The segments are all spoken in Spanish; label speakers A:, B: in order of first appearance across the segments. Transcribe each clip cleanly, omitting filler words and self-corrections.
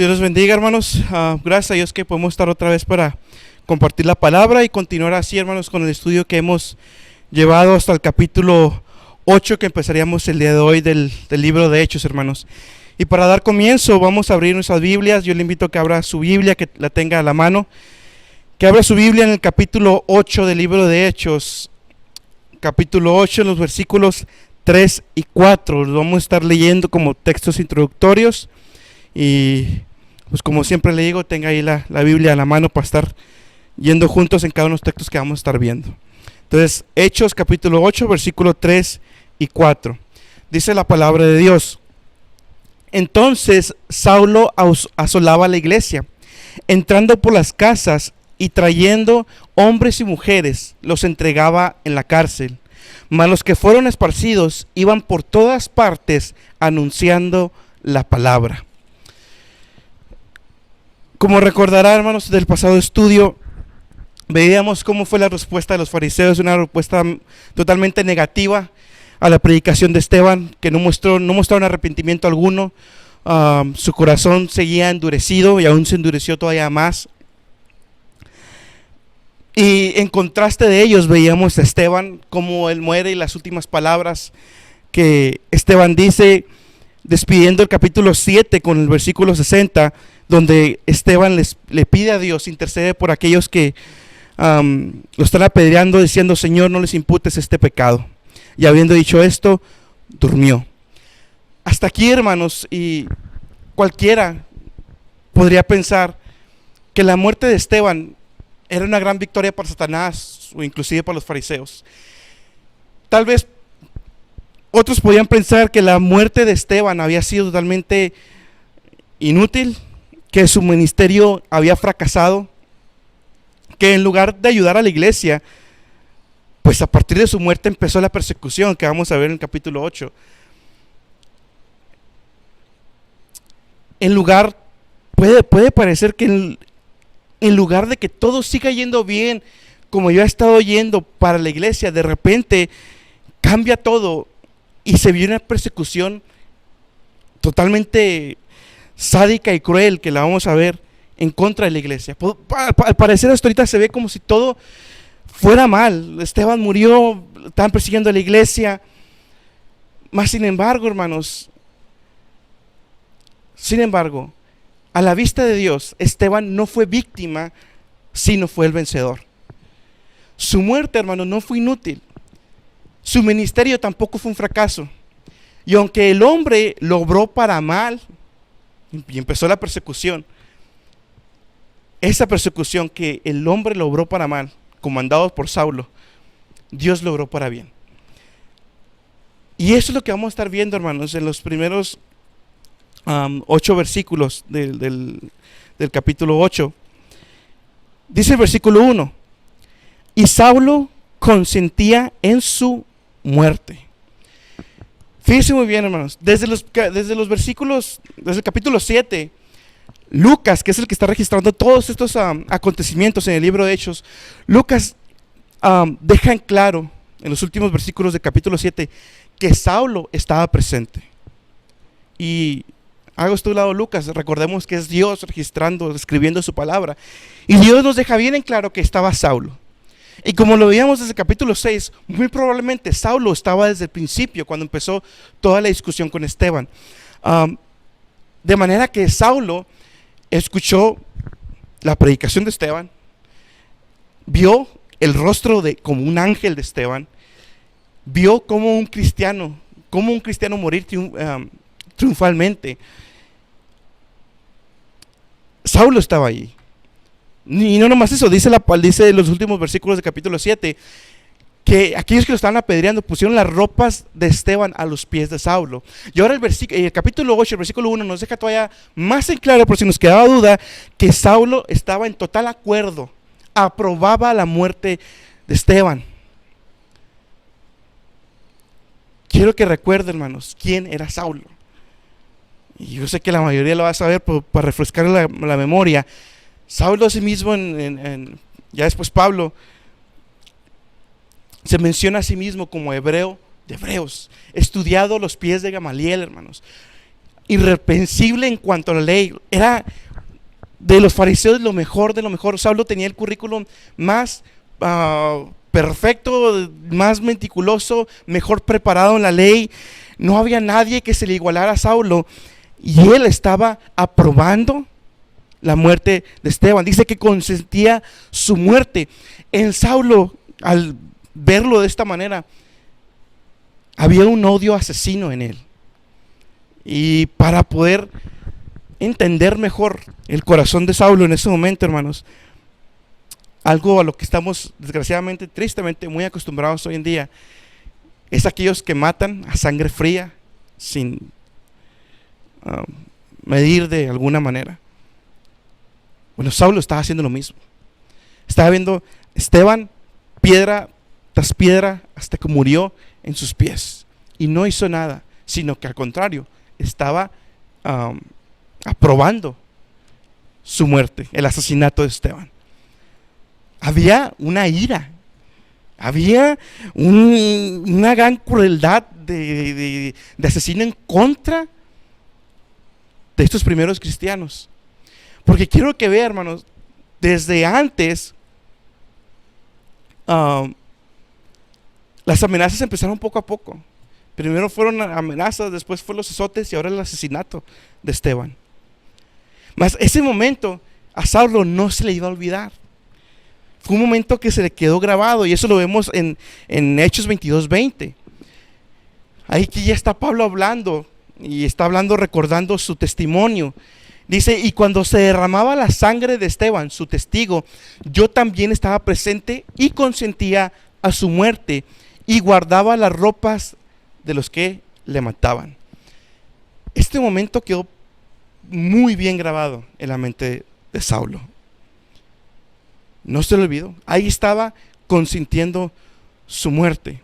A: Dios los bendiga, hermanos. Gracias a Dios que podemos estar otra vez para compartir la palabra y continuar así, hermanos, con el estudio que hemos llevado hasta el capítulo 8 que empezaríamos el día de hoy del libro de Hechos, hermanos. Y para dar comienzo vamos a abrir nuestras Biblias. Yo le invito a que abra su Biblia, que la tenga a la mano, que abra su Biblia en el capítulo 8 del libro de Hechos, capítulo 8, en los versículos 3 y 4. Los vamos a estar leyendo como textos introductorios. Y pues como siempre le digo, tenga ahí la Biblia a la mano para estar yendo juntos en cada uno de los textos que vamos a estar viendo. Entonces, Hechos capítulo 8, versículo 3 y 4. Dice la palabra de Dios: Entonces Saulo asolaba la iglesia, entrando por las casas y trayendo hombres y mujeres, los entregaba en la cárcel. Mas los que fueron esparcidos iban por todas partes anunciando la palabra. Como recordará, hermanos, del pasado estudio, veíamos cómo fue la respuesta de los fariseos, una respuesta totalmente negativa a la predicación de Esteban, que no mostraron arrepentimiento alguno. Su corazón seguía endurecido y aún se endureció todavía más. Y en contraste de ellos veíamos a Esteban, cómo él muere, y las últimas palabras que Esteban dice, despidiendo el capítulo 7 con el versículo 60, donde Esteban le pide a Dios, intercede por aquellos que lo están apedreando, diciendo: Señor, no les imputes este pecado. Y habiendo dicho esto, durmió. Hasta aquí, hermanos, y cualquiera podría pensar que la muerte de Esteban era una gran victoria para Satanás o inclusive para los fariseos. Tal vez otros podían pensar que la muerte de Esteban había sido totalmente inútil, que su ministerio había fracasado, que en lugar de ayudar a la iglesia, pues a partir de su muerte empezó la persecución que vamos a ver en el capítulo 8. Puede parecer que en lugar de que todo siga yendo bien, como yo he estado yendo para la iglesia, de repente cambia todo y se viene una persecución totalmente sádica y cruel, que la vamos a ver en contra de la iglesia. Al parecer hasta ahorita se ve como si todo fuera mal. Esteban murió, estaban persiguiendo a la iglesia. Mas sin embargo, hermanos, a la vista de Dios, Esteban no fue víctima, sino fue el vencedor. Su muerte, hermano, no fue inútil. Su ministerio tampoco fue un fracaso. Y aunque el hombre lo obró para mal y empezó la persecución, esa persecución que el hombre lo obró para mal, comandado por Saulo, Dios lo obró para bien. Y eso es lo que vamos a estar viendo, hermanos, en los primeros 8 versículos del capítulo 8. Dice el versículo 1: Y Saulo consentía en su muerte. Fíjense muy bien, hermanos, desde los versículos, desde el capítulo 7, Lucas, que es el que está registrando todos estos acontecimientos en el libro de Hechos, Lucas deja en claro en los últimos versículos del capítulo 7 que Saulo estaba presente. Y hago esto a un lado, Lucas, recordemos que es Dios registrando, escribiendo su palabra, y Dios nos deja bien en claro que estaba Saulo. Y como lo veíamos desde el capítulo 6, muy probablemente Saulo estaba desde el principio, cuando empezó toda la discusión con Esteban. De manera que Saulo escuchó la predicación de Esteban, vio el rostro como un ángel de Esteban, vio como un cristiano morir triunfalmente. Saulo estaba ahí. Y no nomás eso, dice los últimos versículos del capítulo 7, que aquellos que lo estaban apedreando pusieron las ropas de Esteban a los pies de Saulo. Y ahora el capítulo 8, el versículo 1 nos deja todavía más en claro, por si nos quedaba duda, que Saulo estaba en total acuerdo, aprobaba la muerte de Esteban. Quiero que recuerden, hermanos, quién era Saulo. Y yo sé que la mayoría lo va a saber, pero para refrescar la memoria, Saulo a sí mismo, ya después Pablo, se menciona a sí mismo como hebreo de hebreos, estudiado a los pies de Gamaliel, hermanos. irreprensible en cuanto a la ley. Era de los fariseos lo mejor de lo mejor. Saulo tenía el currículum más perfecto, más meticuloso, mejor preparado en la ley. No había nadie que se le igualara a Saulo, y él estaba aprobando la muerte de Esteban. Dice que consentía su muerte. En Saulo, al verlo de esta manera, había un odio asesino en él. Y para poder entender mejor el corazón de Saulo en ese momento, hermanos, algo a lo que estamos desgraciadamente, tristemente muy acostumbrados hoy en día, es aquellos que matan a sangre fría sin medir de alguna manera. Bueno, Saulo estaba haciendo lo mismo. Estaba viendo Esteban piedra tras piedra hasta que murió en sus pies, y no hizo nada, sino que al contrario estaba aprobando su muerte, el asesinato de Esteban. Había una ira, había una gran crueldad de asesino en contra de estos primeros cristianos. Porque quiero que vean, hermanos, desde antes las amenazas empezaron poco a poco. Primero fueron amenazas, después fueron los azotes y ahora el asesinato de Esteban. Mas ese momento a Saulo no se le iba a olvidar. Fue un momento que se le quedó grabado, y eso lo vemos en Hechos 22:20. Ahí que ya está Pablo hablando, y está hablando recordando su testimonio. Dice: y cuando se derramaba la sangre de Esteban, su testigo, yo también estaba presente y consentía a su muerte, y guardaba las ropas de los que le mataban. Este momento quedó muy bien grabado en la mente de Saulo. No se lo olvidó. Ahí estaba consintiendo su muerte.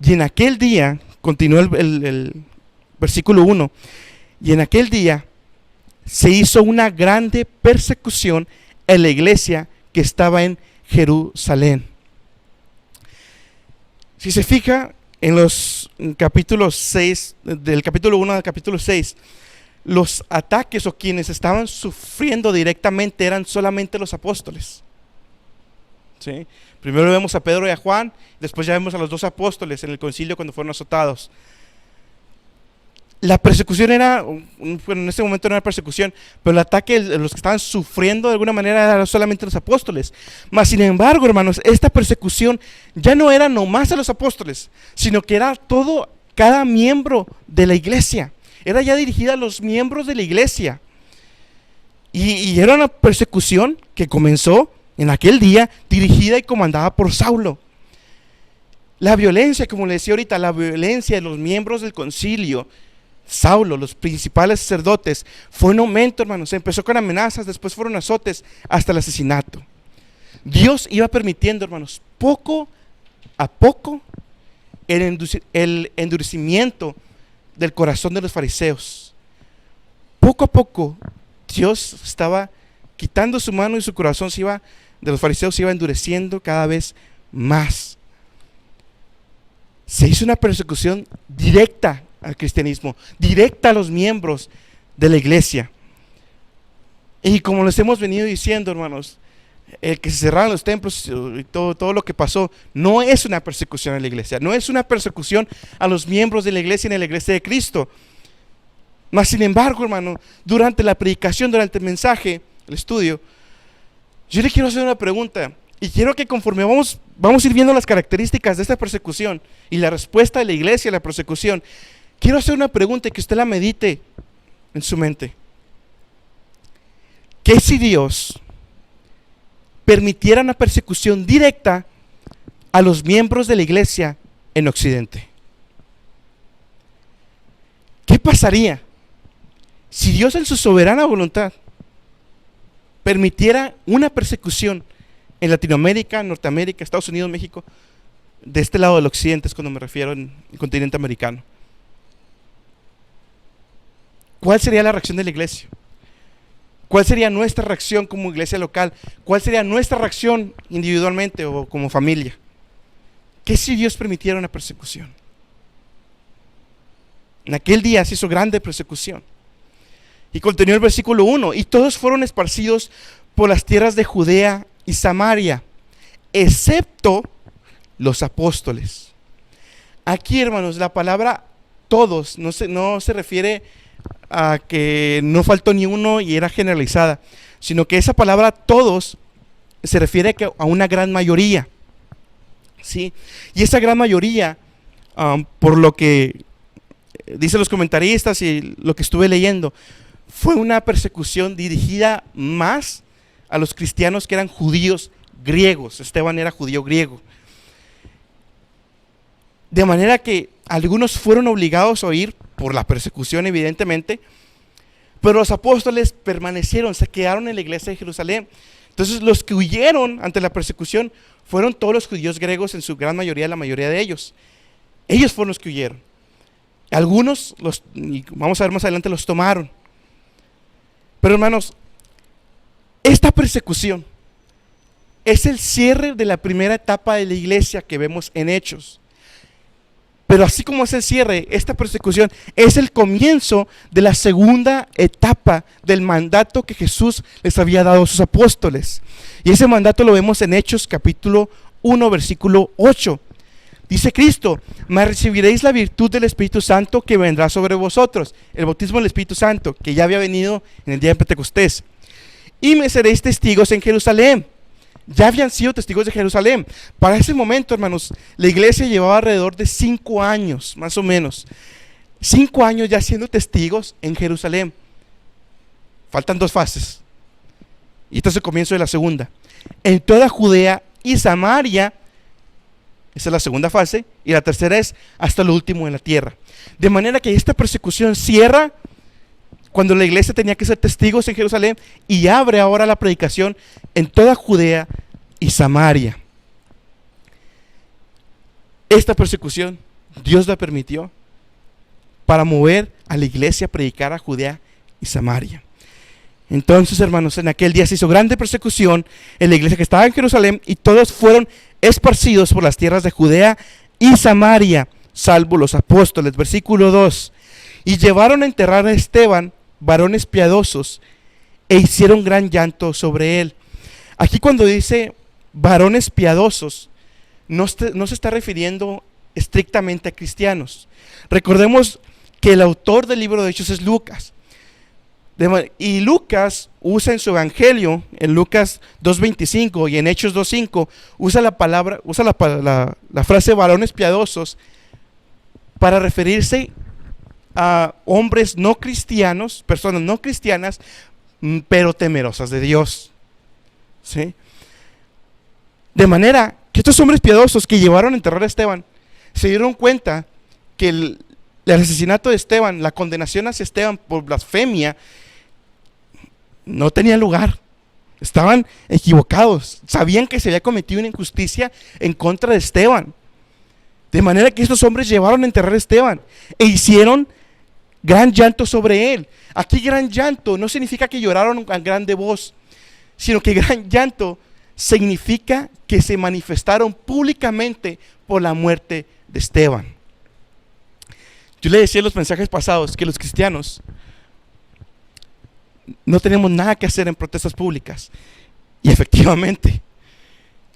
A: Y en aquel día, continúa el versículo 1, y en aquel día se hizo una grande persecución en la iglesia que estaba en Jerusalén. Si se fija en los capítulos 6, del capítulo 1 al capítulo 6, los ataques o quienes estaban sufriendo directamente eran solamente los apóstoles. ¿Sí? Primero vemos a Pedro y a Juan, después ya vemos a los 2 apóstoles en el concilio cuando fueron azotados. La persecución era, bueno, en ese momento no era persecución, pero el ataque de los que estaban sufriendo de alguna manera eran solamente los apóstoles. Mas sin embargo, hermanos, esta persecución ya no era nomás a los apóstoles, sino que era cada miembro de la iglesia. Era ya dirigida a los miembros de la iglesia. Y era una persecución que comenzó en aquel día, dirigida y comandada por Saulo. La violencia, como le decía ahorita, la violencia de los miembros del concilio, Saulo, los principales sacerdotes, fue un aumento, hermanos. Empezó con amenazas, después fueron azotes, hasta el asesinato. Dios iba permitiendo, hermanos, poco a poco el endurecimiento del corazón de los fariseos. Poco a poco Dios estaba quitando su mano, y su corazón de los fariseos se iba endureciendo cada vez más. Se hizo una persecución directa al cristianismo, directa a los miembros de la iglesia. Y como les hemos venido diciendo, hermanos, el que se cerraran los templos y todo lo que pasó no es una persecución a la iglesia, no es una persecución a los miembros de la iglesia ni a la iglesia de Cristo. Mas sin embargo, hermano, durante la predicación, durante el mensaje, el estudio, yo le quiero hacer una pregunta, y quiero que conforme vamos a ir viendo las características de esta persecución y la respuesta de la iglesia a la persecución, quiero hacer una pregunta y que usted la medite en su mente. ¿Qué si Dios permitiera una persecución directa a los miembros de la iglesia en Occidente? ¿Qué pasaría si Dios en su soberana voluntad permitiera una persecución en Latinoamérica, Norteamérica, Estados Unidos, México, de este lado del occidente es cuando me refiero en el continente americano? ¿Cuál sería la reacción de la iglesia? ¿Cuál sería nuestra reacción como iglesia local? ¿Cuál sería nuestra reacción individualmente o como familia? ¿Qué si Dios permitiera una persecución? En aquel día se hizo grande persecución. Y continúa el versículo 1. Y todos fueron esparcidos por las tierras de Judea y Samaria, excepto los apóstoles. Aquí, hermanos, la palabra todos no se refiere a que no faltó ni uno y era generalizada, sino que esa palabra todos se refiere a una gran mayoría, ¿sí? Y esa gran mayoría, por lo que dicen los comentaristas y lo que estuve leyendo, fue una persecución dirigida más a los cristianos que eran judíos griegos. Esteban era judío griego. De manera que algunos fueron obligados a huir por la persecución, evidentemente, pero los apóstoles permanecieron, se quedaron en la iglesia de Jerusalén. Entonces los que huyeron ante la persecución fueron todos los judíos griegos, en su gran mayoría, la mayoría de ellos. Ellos fueron los que huyeron. Algunos, y vamos a ver más adelante, los tomaron. Pero hermanos, esta persecución es el cierre de la primera etapa de la iglesia que vemos en Hechos. Pero así como es el cierre, esta persecución es el comienzo de la segunda etapa del mandato que Jesús les había dado a sus apóstoles. Y ese mandato lo vemos en Hechos capítulo 1, versículo 8. Dice Cristo: mas recibiréis la virtud del Espíritu Santo que vendrá sobre vosotros. El bautismo del Espíritu Santo, que ya había venido en el día de Pentecostés. Y me seréis testigos en Jerusalén. Ya habían sido testigos de Jerusalén. Para ese momento, hermanos, la iglesia llevaba alrededor de 5 años, más o menos. 5 años ya siendo testigos en Jerusalén. Faltan 2 fases. Y este es el comienzo de la segunda. En toda Judea y Samaria, esa es la segunda fase, y la tercera es hasta lo último en la tierra. De manera que esta persecución cierra cuando la iglesia tenía que ser testigos en Jerusalén, y abre ahora la predicación en toda Judea y Samaria. Esta persecución Dios la permitió para mover a la iglesia a predicar a Judea y Samaria. Entonces, hermanos, en aquel día se hizo grande persecución en la iglesia que estaba en Jerusalén, y todos fueron esparcidos por las tierras de Judea y Samaria, salvo los apóstoles. Versículo 2. Y llevaron a enterrar a Esteban varones piadosos, e hicieron gran llanto sobre él. Aquí cuando dice varones piadosos, no se está refiriendo estrictamente a cristianos. Recordemos que el autor del libro de Hechos es Lucas. Y Lucas usa en su evangelio, en Lucas 2.25 y en Hechos 2.5, usa la frase varones piadosos para referirse a hombres no cristianos, personas no cristianas, pero temerosas de Dios, ¿sí? De manera que estos hombres piadosos que llevaron a enterrar a Esteban se dieron cuenta que el asesinato de Esteban, la condenación hacia Esteban por blasfemia, no tenía lugar. Estaban equivocados, sabían que se había cometido una injusticia en contra de Esteban. De manera que estos hombres llevaron a enterrar a Esteban e hicieron gran llanto sobre él. Aquí gran llanto no significa que lloraron a grande voz, sino que gran llanto significa que se manifestaron públicamente por la muerte de Esteban. Yo le decía en los mensajes pasados que los cristianos no tenemos nada que hacer en protestas públicas, y efectivamente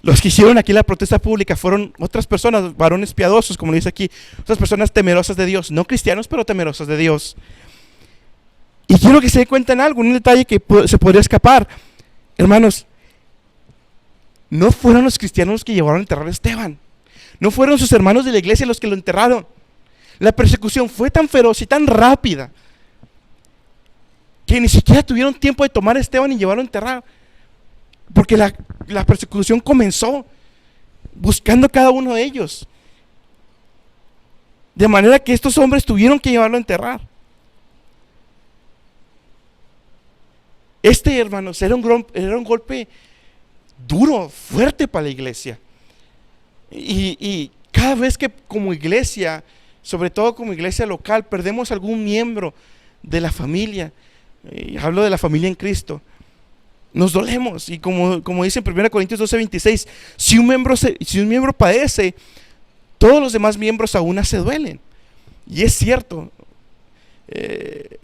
A: los que hicieron aquí la protesta pública fueron otras personas, varones piadosos, como le dice aquí, otras personas temerosas de Dios, no cristianos, pero temerosas de Dios. Y quiero que se den cuenta en algo, un detalle que se podría escapar. Hermanos, no fueron los cristianos los que llevaron a enterrar a Esteban, no fueron sus hermanos de la iglesia los que lo enterraron. La persecución fue tan feroz y tan rápida que ni siquiera tuvieron tiempo de tomar a Esteban y llevarlo a enterrar, porque la persecución comenzó buscando a cada uno de ellos. De manera que estos hombres tuvieron que llevarlo a enterrar. Hermanos, era un golpe duro, fuerte para la iglesia. Y cada vez que como iglesia, sobre todo como iglesia local, perdemos algún miembro de la familia, hablo de la familia en Cristo, nos dolemos. Y como dice en 1 Corintios 12:26, si un miembro padece, todos los demás miembros aún se duelen. Y es cierto,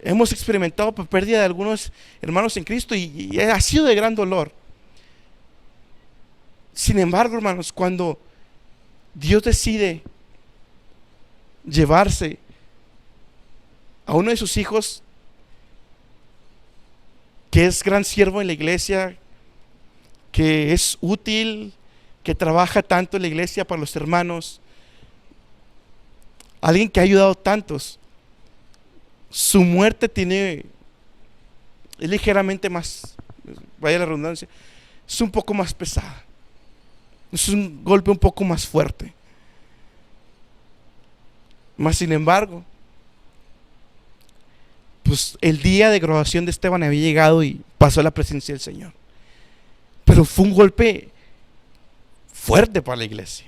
A: hemos experimentado por pérdida de algunos hermanos en Cristo y ha sido de gran dolor. Sin embargo, hermanos, cuando Dios decide llevarse a uno de sus hijos, que es gran siervo en la iglesia, que es útil, que trabaja tanto en la iglesia para los hermanos, alguien que ha ayudado a tantos, su muerte es ligeramente más, vaya la redundancia, es un poco más pesada, es un golpe un poco más fuerte. Mas sin embargo, pues el día de graduación de Esteban había llegado y pasó a la presencia del Señor. Pero fue un golpe fuerte para la iglesia.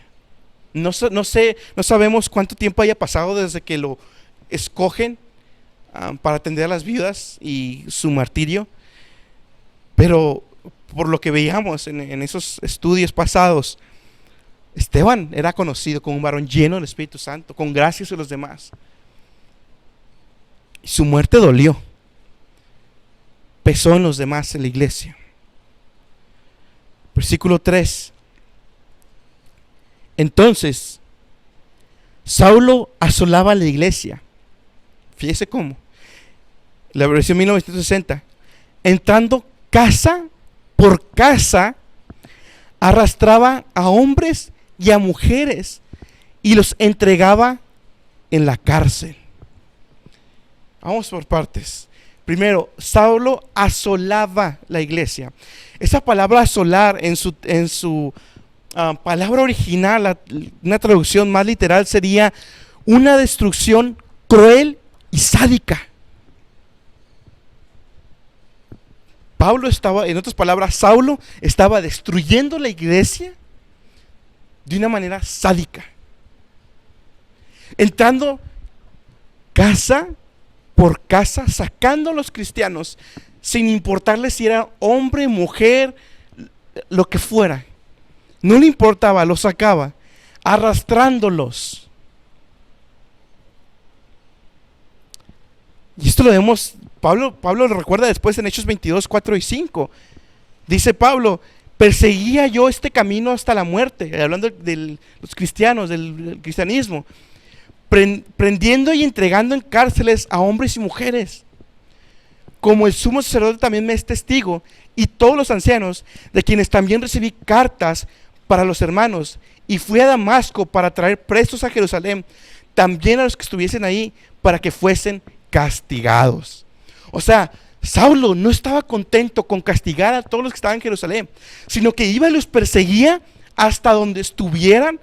A: No sabemos cuánto tiempo haya pasado desde que lo escogen para atender a las viudas y su martirio. Pero por lo que veíamos en esos estudios pasados, Esteban era conocido como un varón lleno del Espíritu Santo, con gracia a los demás. Y su muerte dolió, pesó en los demás en la iglesia. Versículo 3. Entonces Saulo asolaba la iglesia. Fíjese cómo. La versión 1960. Entrando casa por casa, arrastraba a hombres y a mujeres y los entregaba en la cárcel. Vamos por partes. Primero, Saulo asolaba la iglesia. Esa palabra asolar en su palabra original, una traducción más literal, sería una destrucción cruel y sádica. En otras palabras, Saulo estaba destruyendo la iglesia de una manera sádica, entrando casa por casa, sacando a los cristianos, sin importarles si era hombre, mujer, lo que fuera. No le importaba, los sacaba, arrastrándolos. Y esto lo vemos, Pablo lo recuerda después en Hechos 22, 4 y 5. Dice Pablo: perseguía yo este camino hasta la muerte, hablando de los cristianos, del cristianismo, prendiendo y entregando en cárceles a hombres y mujeres, como el sumo sacerdote también me es testigo, y todos los ancianos, de quienes también recibí cartas para los hermanos, y fui a Damasco para traer presos a Jerusalén, también a los que estuviesen ahí, para que fuesen castigados. O sea, Saulo no estaba contento con castigar a todos los que estaban en Jerusalén, sino que iba y los perseguía hasta donde estuvieran,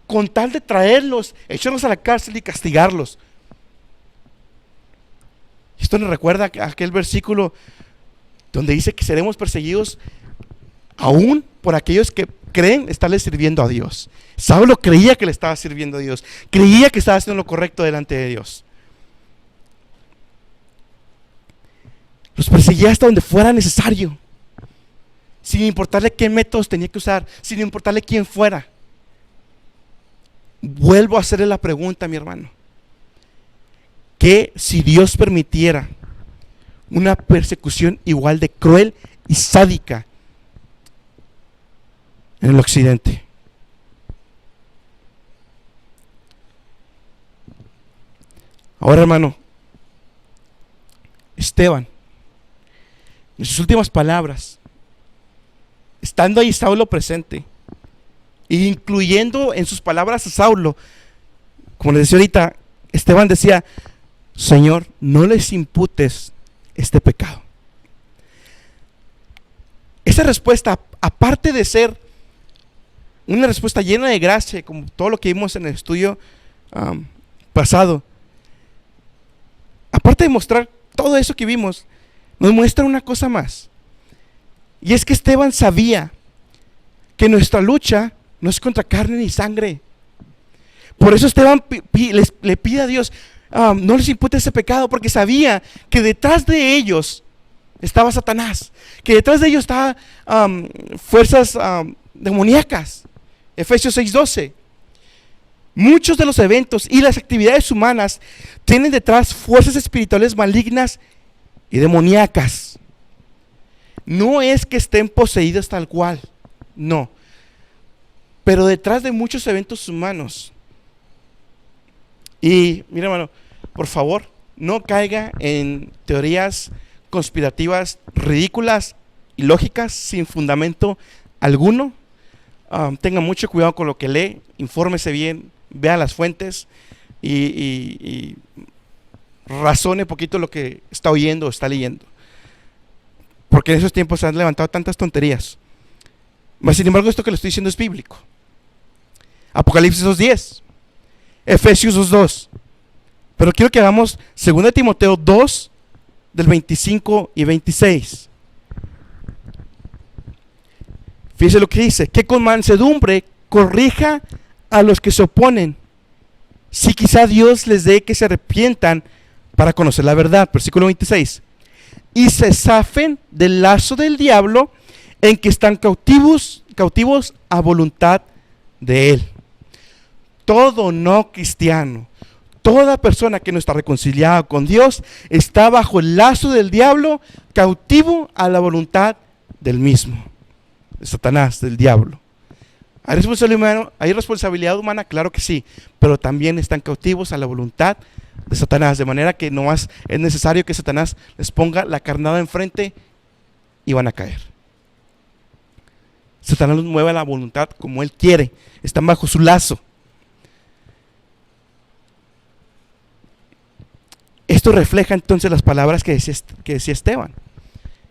A: con tal de traerlos, echarlos a la cárcel y castigarlos. Esto nos recuerda a aquel versículo donde dice que seremos perseguidos aún por aquellos que creen estarle sirviendo a Dios. Saulo creía que le estaba sirviendo a Dios, creía que estaba haciendo lo correcto delante de Dios. Los perseguía hasta donde fuera necesario, sin importarle qué métodos tenía que usar, sin importarle quién fuera. Vuelvo a hacerle la pregunta, mi hermano: ¿qué si Dios permitiera una persecución igual de cruel y sádica en el occidente? Ahora, hermano, Esteban, en sus últimas palabras, estando ahí Saulo presente, incluyendo en sus palabras a Saulo, como les decía ahorita, Esteban decía: Señor, no les imputes este pecado. Esa respuesta, aparte de ser una respuesta llena de gracia, como todo lo que vimos en el estudio pasado, aparte de mostrar todo eso que vimos, nos muestra una cosa más. Y es que Esteban sabía que nuestra lucha no es contra carne ni sangre. Por eso Esteban le pide a Dios: no les impute ese pecado, porque sabía que detrás de ellos estaba Satanás, que detrás de ellos estaban fuerzas demoníacas. Efesios 6:12. Muchos de los eventos y las actividades humanas tienen detrás fuerzas espirituales malignas y demoníacas. No es que estén poseídos tal cual, no. Pero detrás de muchos eventos humanos. Y mira, hermano, por favor, no caiga en teorías conspirativas ridículas y lógicas sin fundamento alguno. Tenga mucho cuidado con lo que lee, infórmese bien, vea las fuentes y razone poquito lo que está oyendo o está leyendo. Porque en esos tiempos se han levantado tantas tonterías. Mas sin embargo, esto que le estoy diciendo es bíblico. Apocalipsis 2:10, Efesios 2:2. Pero quiero que hagamos 2 Timoteo 2 del 25 y 26. Fíjese lo que dice: que con mansedumbre corrija a los que se oponen, si quizá Dios les dé que se arrepientan para conocer la verdad. Versículo 26. Y se zafen del lazo del diablo en que están cautivos a voluntad de él. Todo no cristiano, toda persona que no está reconciliada con Dios, está bajo el lazo del diablo, cautivo a la voluntad del mismo, de Satanás, del diablo. ¿Hay responsabilidad humana? Claro que sí, pero también están cautivos a la voluntad de Satanás, de manera que no más es necesario que Satanás les ponga la carnada enfrente y van a caer. Satanás los mueve a la voluntad como él quiere, están bajo su lazo. Esto refleja entonces las palabras que decía Esteban.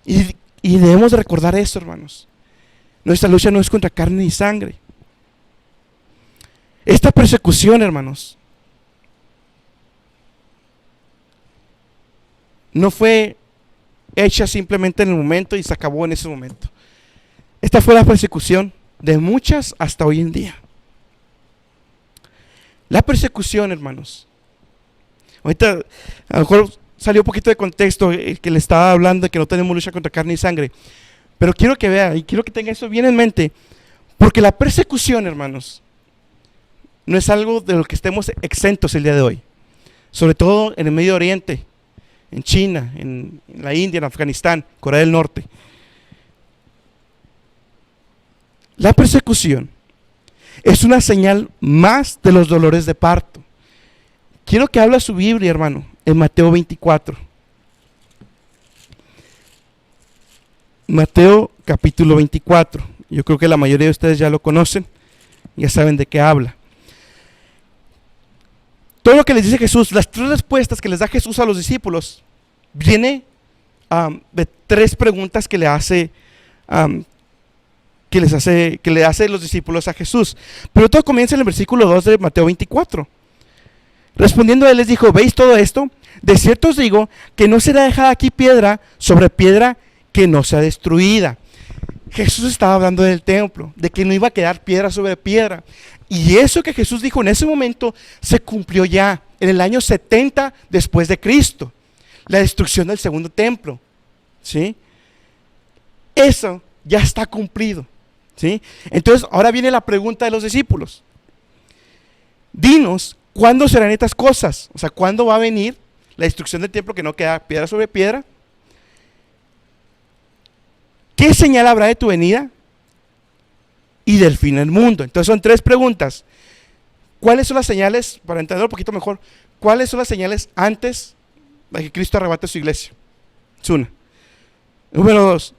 A: Y debemos de recordar eso, hermanos. Nuestra lucha no es contra carne ni sangre. Esta persecución, hermanos, no fue hecha simplemente en el momento y se acabó en ese momento. Esta fue la persecución de muchas hasta hoy en día. La persecución, hermanos. Ahorita a lo mejor salió un poquito de contexto el que le estaba hablando de que no tenemos lucha contra carne y sangre. Pero quiero que vea y quiero que tenga eso bien en mente. Porque la persecución, hermanos, no es algo de lo que estemos exentos el día de hoy. Sobre todo en el Medio Oriente, en China, en la India, en Afganistán, Corea del Norte. La persecución es una señal más de los dolores de parto. Quiero que hable su Biblia, hermano, en Mateo 24. Mateo capítulo 24. Yo creo que la mayoría de ustedes ya lo conocen, ya saben de qué habla. Todo lo que les dice Jesús, las tres respuestas que les da Jesús a los discípulos, viene de tres preguntas que le hace los discípulos a Jesús. Pero todo comienza en el versículo 2 de Mateo 24. Respondiendo él les dijo: ¿veis todo esto? De cierto os digo que no será dejada aquí piedra sobre piedra que no sea destruida. Jesús estaba hablando del templo, de que no iba a quedar piedra sobre piedra. Y eso que Jesús dijo en ese momento se cumplió ya en el año 70 después de Cristo. La destrucción del segundo templo, ¿sí? Eso ya está cumplido, ¿sí? Entonces ahora viene la pregunta de los discípulos. Dinos, ¿cuándo serán estas cosas? O sea, ¿cuándo va a venir la destrucción del templo que no queda piedra sobre piedra? ¿Qué señal habrá de tu venida y del fin del mundo? Entonces son tres preguntas. ¿Cuáles son las señales, para entender un poquito mejor, cuáles son las señales antes de que Cristo arrebate su iglesia? Es una. Número 2,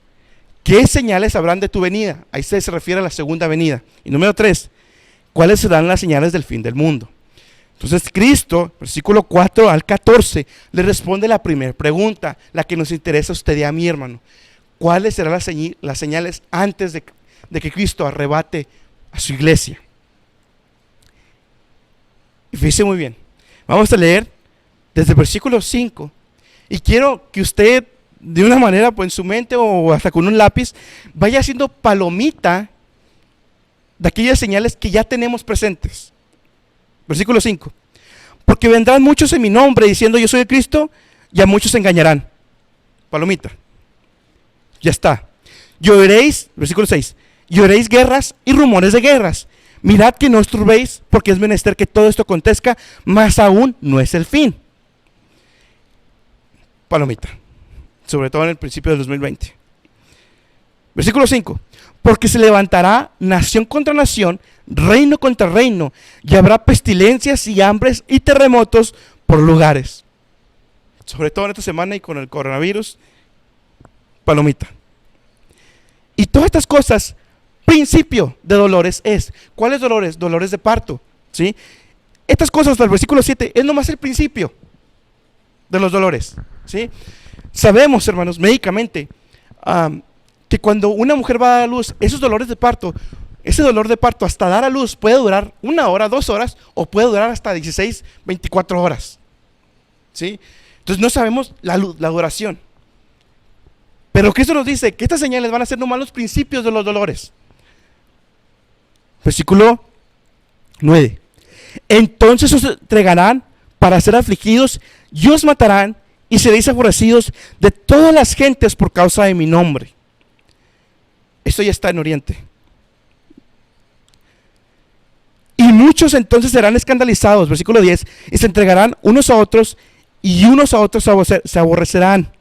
A: ¿qué señales habrán de tu venida? Ahí se refiere a la segunda venida. Y número 3, ¿cuáles serán las señales del fin del mundo? Entonces Cristo, versículo 4 al 14, le responde la primera pregunta, la que nos interesa a usted y a mí, hermano. ¿Cuáles serán las señales antes de que Cristo arrebate a su iglesia? Y fíjese muy bien, vamos a leer desde el versículo 5, y quiero que usted de una manera, pues en su mente o hasta con un lápiz, vaya haciendo palomita de aquellas señales que ya tenemos presentes. Versículo 5. Porque vendrán muchos en mi nombre diciendo yo soy el Cristo, y a muchos se engañarán. Palomita. Ya está. Y oiréis, versículo 6, y oiréis guerras y rumores de guerras. Mirad que no os turbéis, porque es menester que todo esto acontezca, más aún no es el fin. Palomita, sobre todo en el principio del 2020. Versículo 5. Porque se levantará nación contra nación, reino contra reino, y habrá pestilencias y hambres y terremotos por lugares. Sobre todo en esta semana y con el coronavirus. Palomita. Y todas estas cosas, principio de dolores es. ¿Cuáles dolores? Dolores de parto, ¿sí? Estas cosas hasta el versículo 7 es nomás el principio de los dolores, ¿sí? Sabemos, hermanos, médicamente, que cuando una mujer va a dar a luz, esos dolores de parto, ese dolor de parto hasta dar a luz puede durar 1 hora, 2 horas, o puede durar hasta 16, 24 horas, ¿sí? Entonces no sabemos la duración. Pero que eso nos dice que estas señales van a ser nomás los principios de los dolores. Versículo 9. Entonces os entregarán para ser afligidos y os matarán y seréis aborrecidos de todas las gentes por causa de mi nombre. Esto ya está en Oriente. Y muchos entonces serán escandalizados, versículo 10, y se entregarán unos a otros y unos a otros se aborrecerán.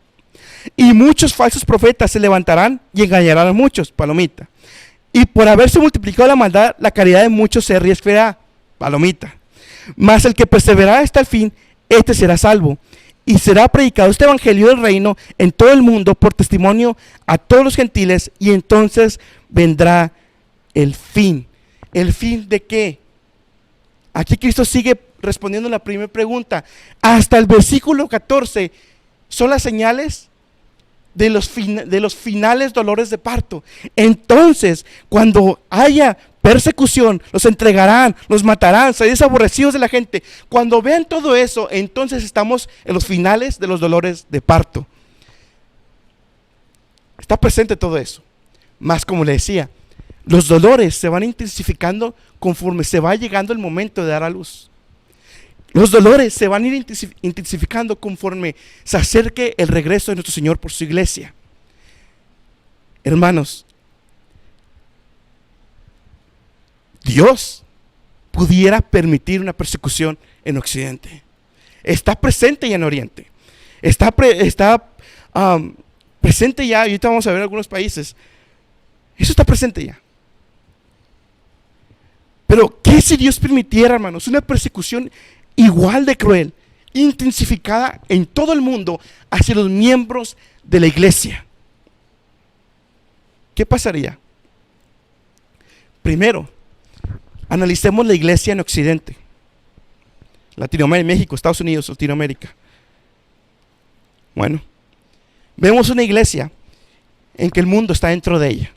A: Y muchos falsos profetas se levantarán y engañarán a muchos, palomita. Y por haberse multiplicado la maldad, la caridad de muchos se resfriará, palomita. Mas el que perseverará hasta el fin, este será salvo. Y será predicado este evangelio del reino en todo el mundo por testimonio a todos los gentiles, y entonces vendrá el fin. ¿El fin de qué? Aquí Cristo sigue respondiendo la primera pregunta. Hasta el versículo 14 son las señales de los finales dolores de parto. Entonces, cuando haya persecución, los entregarán, los matarán, seréis aborrecidos de la gente. Cuando vean todo eso, entonces estamos en los finales de los dolores de parto. Está presente todo eso. Más, como le decía, los dolores se van intensificando conforme se va llegando el momento de dar a luz. Los dolores se van a ir intensificando conforme se acerque el regreso de nuestro Señor por su iglesia. Hermanos, Dios pudiera permitir una persecución en Occidente. Está presente ya en Oriente. Está presente ya, y ahorita vamos a ver algunos países. Eso está presente ya. Pero, ¿qué si Dios permitiera, hermanos, una persecución igual de cruel, intensificada en todo el mundo hacia los miembros de la iglesia? ¿Qué pasaría? Primero, analicemos la iglesia en Occidente, Latinoamérica, México, Estados Unidos, Latinoamérica. Bueno, vemos una iglesia en que el mundo está dentro de ella.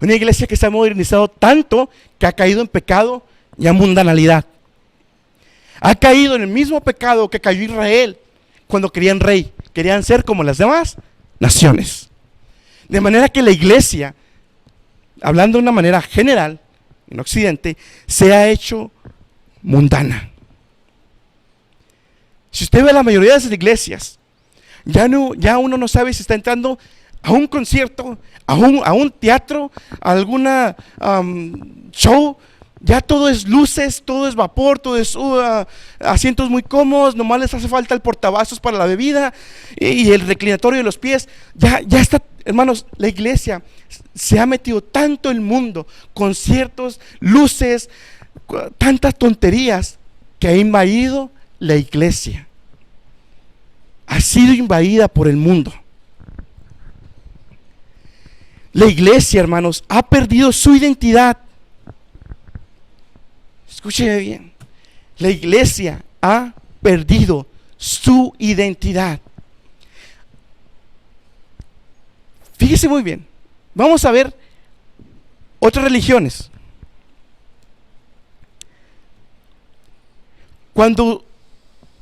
A: Una iglesia que se ha modernizado tanto que ha caído en pecado y en mundanalidad. Ha caído en el mismo pecado que cayó Israel cuando querían rey. Querían ser como las demás naciones. De manera que la iglesia, hablando de una manera general, en Occidente, se ha hecho mundana. Si usted ve la mayoría de las iglesias, ya uno no sabe si está entrando a un concierto, a un teatro, a alguna show. Ya todo es luces, todo es vapor, todo es asientos muy cómodos, nomás les hace falta el portavasos para la bebida y el reclinatorio de los pies. Ya está, hermanos, la iglesia se ha metido tanto el mundo, conciertos, luces, tantas tonterías, que ha invadido la iglesia. Ha sido invadida por el mundo. La iglesia, hermanos, ha perdido su identidad. Escúcheme bien. La iglesia ha perdido su identidad. Fíjese muy bien. Vamos a ver otras religiones. Cuando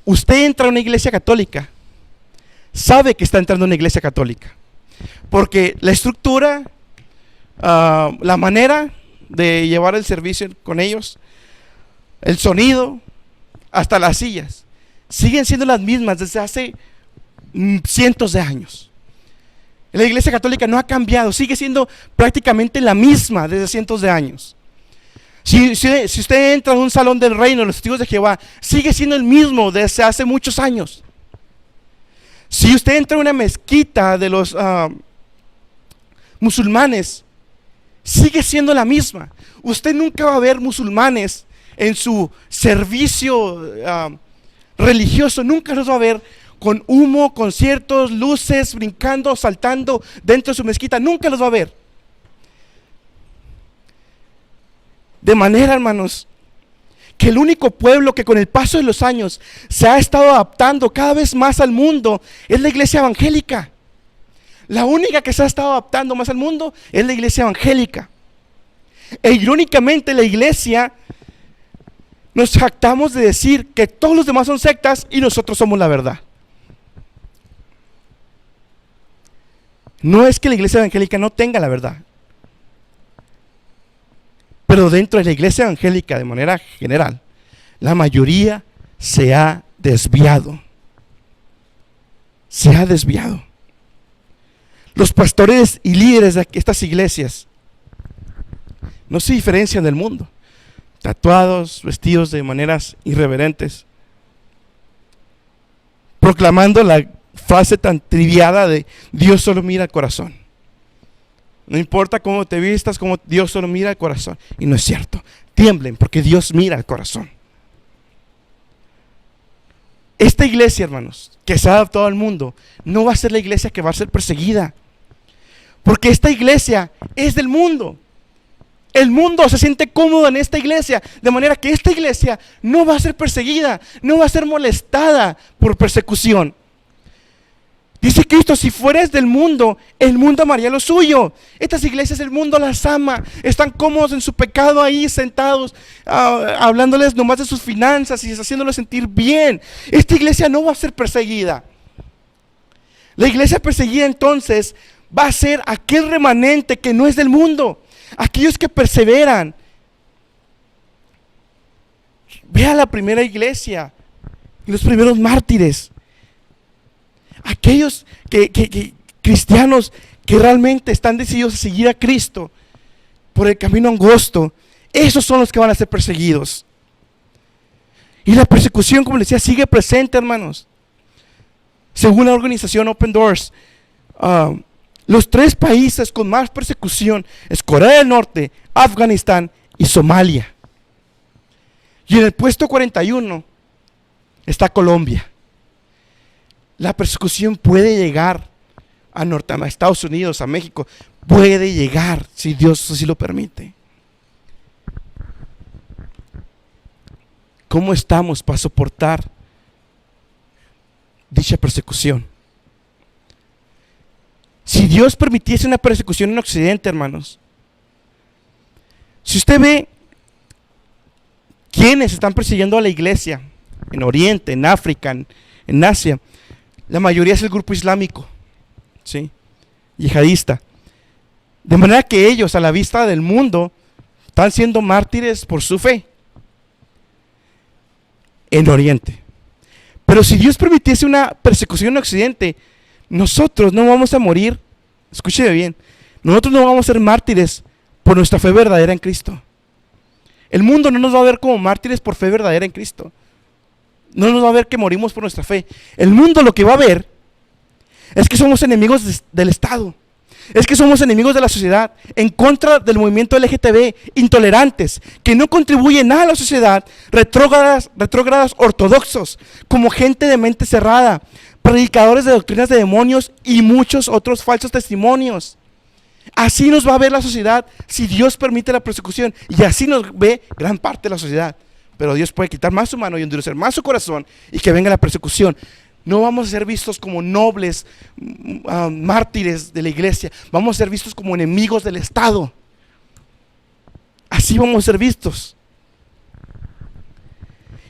A: usted entra a una iglesia católica, sabe que está entrando a una iglesia católica, porque la estructura, la manera de llevar el servicio con ellos, el sonido, hasta las sillas, siguen siendo las mismas desde hace cientos de años. La iglesia católica no ha cambiado, sigue siendo prácticamente la misma desde cientos de años. Si usted entra en un salón del reino, los testigos de Jehová, sigue siendo el mismo desde hace muchos años. Si usted entra en una mezquita de los musulmanes, sigue siendo la misma. Usted nunca va a ver musulmanes en su servicio religioso, nunca los va a ver con humo, conciertos, luces, brincando, saltando dentro de su mezquita, nunca los va a ver. De manera, hermanos, que el único pueblo que con el paso de los años se ha estado adaptando cada vez más al mundo es la iglesia evangélica. La única que se ha estado adaptando más al mundo es la iglesia evangélica. E irónicamente, la iglesia, nos jactamos de decir que todos los demás son sectas y nosotros somos la verdad. No es que la iglesia evangélica no tenga la verdad, pero dentro de la iglesia evangélica, de manera general, la mayoría se ha desviado. Se ha desviado. Los pastores y líderes de estas iglesias no se diferencian del mundo, tatuados, vestidos de maneras irreverentes, proclamando la frase tan triviada de Dios solo mira el corazón. No importa cómo te vistas, como Dios solo mira el corazón. Y no es cierto. Tiemblen porque Dios mira el corazón. Esta iglesia, hermanos, que se ha adaptado al mundo, no va a ser la iglesia que va a ser perseguida, porque esta iglesia es del mundo. El mundo se siente cómodo en esta iglesia, de manera que esta iglesia no va a ser perseguida, no va a ser molestada por persecución. Dice Cristo, si fueres del mundo, el mundo amaría lo suyo. Estas iglesias, el mundo las ama, están cómodos en su pecado ahí, sentados, hablándoles nomás de sus finanzas y haciéndoles sentir bien. Esta iglesia no va a ser perseguida. La iglesia perseguida entonces va a ser aquel remanente que no es del mundo, aquellos que perseveran. Vea la primera iglesia y los primeros mártires. Aquellos cristianos que realmente están decididos a seguir a Cristo por el camino angosto, esos son los que van a ser perseguidos. Y la persecución, como les decía, sigue presente, hermanos. Según la organización Open Doors, los 3 países con más persecución es Corea del Norte, Afganistán y Somalia. Y en el puesto 41 está Colombia. La persecución puede llegar a Estados Unidos, a México, puede llegar si Dios así lo permite. ¿Cómo estamos para soportar dicha persecución? Si Dios permitiese una persecución en Occidente, hermanos, si usted ve quiénes están persiguiendo a la iglesia en Oriente, en África, en Asia, la mayoría es el grupo islámico, ¿sí? Yihadista. De manera que ellos, a la vista del mundo, están siendo mártires por su fe en Oriente. Pero si Dios permitiese una persecución en Occidente, nosotros no vamos a morir, escúcheme bien, nosotros no vamos a ser mártires por nuestra fe verdadera en Cristo. El mundo no nos va a ver como mártires por fe verdadera en Cristo. No nos va a ver que morimos por nuestra fe. El mundo lo que va a ver es que somos enemigos del Estado, es que somos enemigos de la sociedad, en contra del movimiento LGTB, intolerantes, que no contribuyen nada a la sociedad, retrógradas ortodoxos, como gente de mente cerrada, predicadores de doctrinas de demonios y muchos otros falsos testimonios. Así nos va a ver la sociedad si Dios permite la persecución, y así nos ve gran parte de la sociedad. Pero Dios puede quitar más su mano y endurecer más su corazón y que venga la persecución. No vamos a ser vistos como nobles mártires de la iglesia, vamos a ser vistos como enemigos del Estado. Así vamos a ser vistos.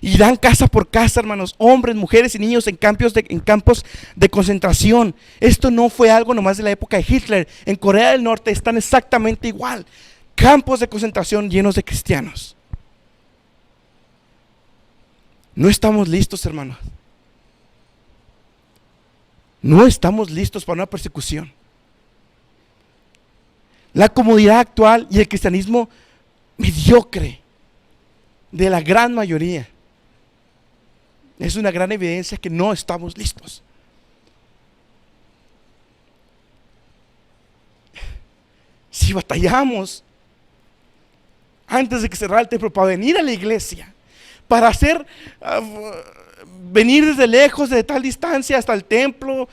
A: Y dan casa por casa, hermanos, hombres, mujeres y niños en campos de concentración. Esto no fue algo nomás de la época de Hitler. En Corea del Norte están exactamente igual. Campos de concentración llenos de cristianos. No estamos listos, hermanos. No estamos listos para una persecución. La comodidad actual y el cristianismo mediocre de la gran mayoría. Es una gran evidencia que no estamos listos. Si batallamos antes de que cerrara el templo para venir a la iglesia, para venir desde lejos, de tal distancia hasta el templo,